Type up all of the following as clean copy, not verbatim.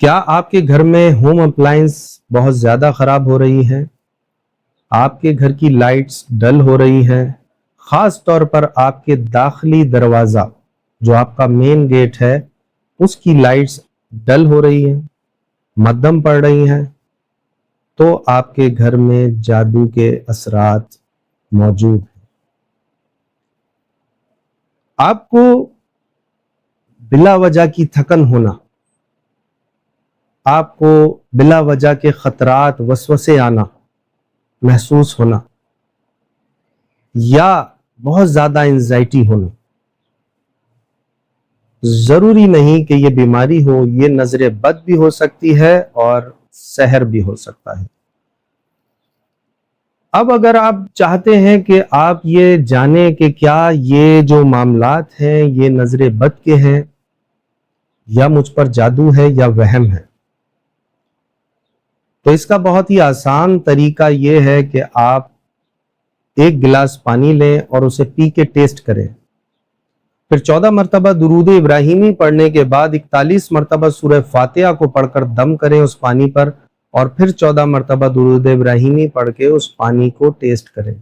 کیا آپ کے گھر میں ہوم اپلائنس بہت زیادہ خراب ہو رہی ہیں؟ آپ کے گھر کی لائٹس ڈل ہو رہی ہیں، خاص طور پر آپ کے داخلی دروازہ جو آپ کا مین گیٹ ہے اس کی لائٹس ڈل ہو رہی ہیں، مدھم پڑ رہی ہیں، تو آپ کے گھر میں جادو کے اثرات موجود ہیں۔ آپ کو بلا وجہ کی تھکن ہونا، آپ کو بلا وجہ کے خطرات وسوسے آنا محسوس ہونا، یا بہت زیادہ انزائٹی ہونا، ضروری نہیں کہ یہ بیماری ہو، یہ نظر بد بھی ہو سکتی ہے اور سحر بھی ہو سکتا ہے۔ اب اگر آپ چاہتے ہیں کہ آپ یہ جانیں کہ کیا یہ جو معاملات ہیں یہ نظر بد کے ہیں یا مجھ پر جادو ہے یا وہم ہے، تو اس کا بہت ہی آسان طریقہ یہ ہے کہ آپ ایک گلاس پانی لیں اور اسے پی کے ٹیسٹ کریں، پھر 14 مرتبہ درود ابراہیمی پڑھنے کے بعد 41 مرتبہ سورہ فاتحہ کو پڑھ کر دم کریں اس پانی پر، اور پھر 14 مرتبہ درود ابراہیمی پڑھ کے اس پانی کو ٹیسٹ کریں،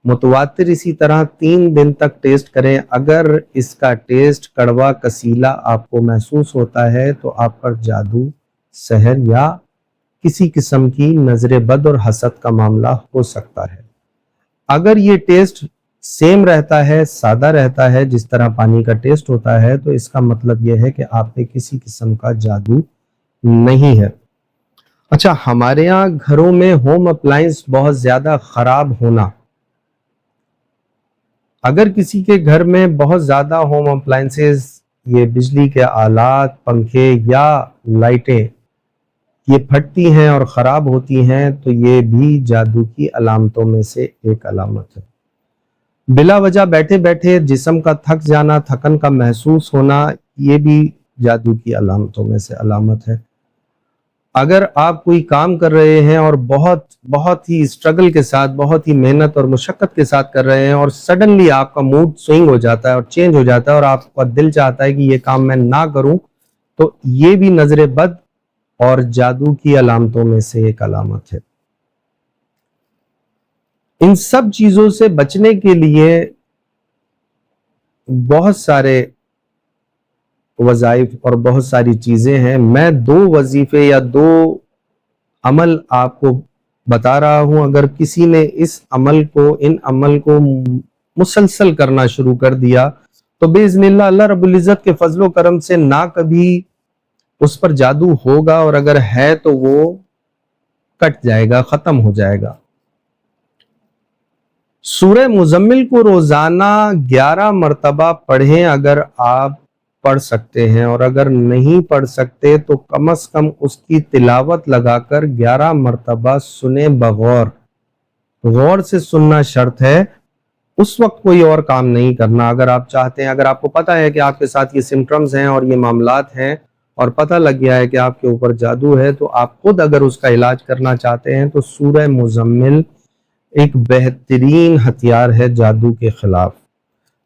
متواتر اسی طرح 3 دن تک ٹیسٹ کریں۔ اگر اس کا ٹیسٹ کڑوا کسیلا آپ کو محسوس ہوتا ہے تو آپ پر جادو، سحر یا کسی قسم کی نظر بد اور حسد کا معاملہ ہو سکتا ہے۔ اگر یہ ٹیسٹ سیم رہتا ہے، سادہ رہتا ہے جس طرح پانی کا ٹیسٹ ہوتا ہے، تو اس کا مطلب یہ ہے کہ آپ پہ کسی قسم کا جادو نہیں ہے۔ اچھا، ہمارے یہاں گھروں میں ہوم اپلائنس بہت زیادہ خراب ہونا، اگر کسی کے گھر میں بہت زیادہ ہوم اپلائنسز، یہ بجلی کے آلات، پنکھے یا لائٹیں یہ پھٹتی ہیں اور خراب ہوتی ہیں، تو یہ بھی جادو کی علامتوں میں سے ایک علامت ہے۔ بلا وجہ بیٹھے بیٹھے جسم کا تھک جانا، تھکن کا محسوس ہونا، یہ بھی جادو کی علامتوں میں سے علامت ہے۔ اگر آپ کوئی کام کر رہے ہیں اور بہت ہی اسٹرگل کے ساتھ، بہت ہی محنت اور مشقت کے ساتھ کر رہے ہیں، اور سڈنلی آپ کا موڈ سوئنگ ہو جاتا ہے اور چینج ہو جاتا ہے اور آپ کا دل چاہتا ہے کہ یہ کام میں نہ کروں، تو یہ بھی نظر بد اور جادو کی علامتوں میں سے ایک علامت ہے۔ ان سب چیزوں سے بچنے کے لیے بہت سارے وظائف اور بہت ساری چیزیں ہیں۔ میں 2 وظیفے یا 2 عمل آپ کو بتا رہا ہوں، اگر کسی نے ان عمل کو مسلسل کرنا شروع کر دیا تو باذن اللہ رب العزت کے فضل و کرم سے نہ کبھی اس پر جادو ہوگا، اور اگر ہے تو وہ کٹ جائے گا، ختم ہو جائے گا۔ سورہ مزمل کو روزانہ 11 مرتبہ پڑھیں اگر آپ پڑھ سکتے ہیں، اور اگر نہیں پڑھ سکتے تو کم از کم اس کی تلاوت لگا کر 11 مرتبہ سنیں بغور۔ غور سے سننا شرط ہے، اس وقت کوئی اور کام نہیں کرنا۔ اگر آپ چاہتے ہیں، اگر آپ کو پتہ ہے کہ آپ کے ساتھ یہ سمپٹمز ہیں اور یہ معاملات ہیں اور پتہ لگ گیا ہے کہ آپ کے اوپر جادو ہے، تو آپ خود اگر اس کا علاج کرنا چاہتے ہیں تو سورہ مزمل ایک بہترین ہتھیار ہے جادو کے خلاف۔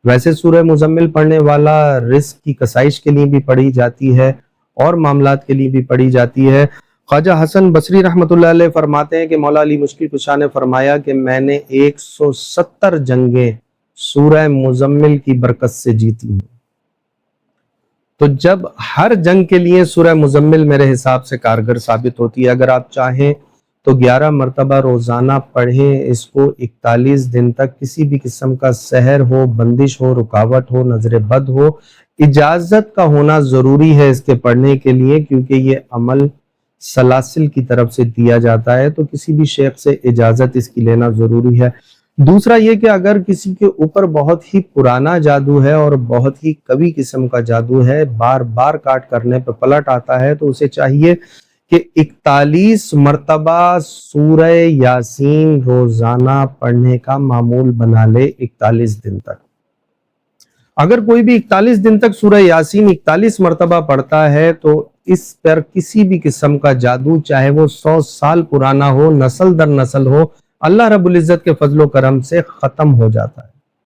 ویسے سورہ مزمل پڑھنے والا رزق کی کسائش کے لیے بھی پڑھی جاتی ہے اور معاملات کے لیے بھی پڑھی جاتی ہے۔ خواجہ حسن بصری رحمۃ اللہ علیہ فرماتے ہیں کہ مولا علی مشکل کشا نے فرمایا کہ میں نے 170 جنگیں سورہ مزمل کی برکت سے جیتی ہوں۔ تو جب ہر جنگ کے لیے سورہ مزمل میرے حساب سے کارگر ثابت ہوتی ہے۔ اگر آپ چاہیں تو 11 مرتبہ روزانہ پڑھیں اس کو، 41 دن تک۔ کسی بھی قسم کا سحر ہو، بندش ہو، رکاوٹ ہو، نظر بد ہو، اجازت کا ہونا ضروری ہے اس کے پڑھنے کے لیے، کیونکہ یہ عمل سلاسل کی طرف سے دیا جاتا ہے، تو کسی بھی شیخ سے اجازت اس کی لینا ضروری ہے۔ دوسرا یہ کہ اگر کسی کے اوپر بہت ہی پرانا جادو ہے اور بہت ہی قوی قسم کا جادو ہے، بار بار کاٹ کرنے پہ پلٹ آتا ہے، تو اسے چاہیے کہ 41 مرتبہ سورہ یاسین روزانہ پڑھنے کا معمول بنا لے 41 دن تک۔ اگر کوئی بھی 41 دن تک سورہ یاسین 41 مرتبہ پڑھتا ہے تو اس پر کسی بھی قسم کا جادو، چاہے وہ 100 سال پرانا ہو، نسل در نسل ہو، اللہ رب العزت کے فضل و کرم سے ختم ہو جاتا ہے۔